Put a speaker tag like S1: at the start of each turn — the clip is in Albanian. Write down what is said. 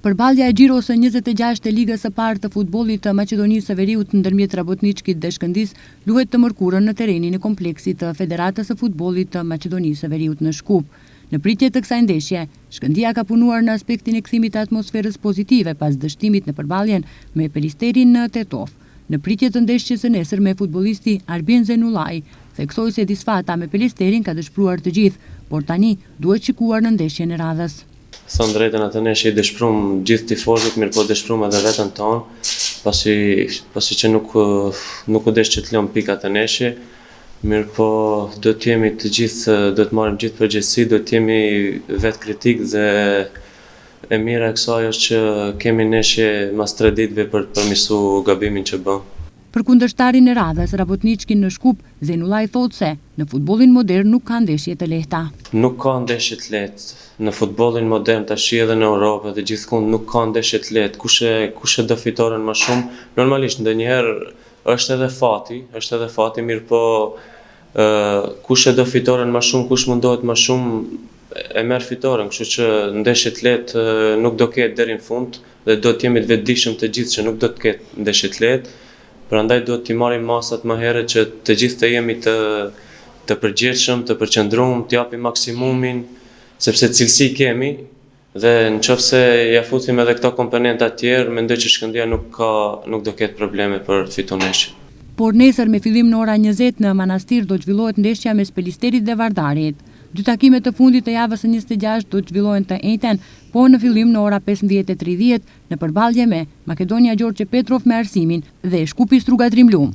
S1: Përballja e Xhiros së 26 të Ligës së Parë të Futbollit të Maqedonisë së Veriut ndërmjet Rabotničkit dhe Shkëndijës luhet të mërkurën në terrenin e kompleksit të Federatës së Futbollit të Maqedonisë së Veriut në Shkup. Në pritje të kësaj ndeshje, Shkëndija ka punuar në aspektin e kthimit të atmosferës pozitive pas dështimit në përballjen me Pelisterin në Tetov. Në pritje të ndeshjes së nesër me futbollisti Arbin Zenullai, theksoi se disfata me Pelisterin ka dëshpëruar të gjithë, por tani duhet shikuar në ndeshjen e radhës.
S2: Thonë drejtën atë neshje i dëshpërum gjithë tifozit, mirë po dëshpërum edhe vetën tonë, pasi që nuk u desh që të lëmë pika të neshje, mirë po do t'jemi të gjithë, do të marrim gjithë përgjegjësi, do t'jemi vetë kritik dhe e mira e kësaj është që kemi neshje mas 3 ditëve për të përmirësu gabimin që bëm.
S1: Për kundërshtarin e radhës Rabotničkin në Shkup, Zenullai thotë se në futbollin modern nuk ka ndeshje të lehta.
S2: Nuk ka ndeshje të lehtë. Në futbollin modern tash edhe në Europë dhe gjithkund nuk ka ndeshje të lehtë. Kush e do fitoren më shumë, normalisht ndonjëherë është edhe fati, mirë po kush e do fitoren më shumë, kush mundohet më shumë e merr fitoren, kështu që ndeshje të lehtë nuk do ketë deri në fund dhe do të jemi të vetëdijshëm të gjithë që nuk do të ketë ndeshje të lehtë. Prandaj duhet t'i marrim masat më herët që të gjithë të jemi të përgjegjshëm, të përqendruar, të japim maksimumin, sepse cilësi kemi dhe nëse ja futim edhe këto komponenta të tjerë, mendoj që Shkëndija nuk do ketë probleme për të fituar ndeshjen.
S1: Por nesër me fillim në ora 20 në Manastir do të zhvillohet ndeshja mes Pelisterit dhe Vardarit. 2 takimet të fundit të javës së 26 do të zhvillohen të njëjtën, po në fillim në ora 15:30 në përballje me Makedonia Gjorgje Petrov me Arsimin dhe Shkupi Struga Trimlum.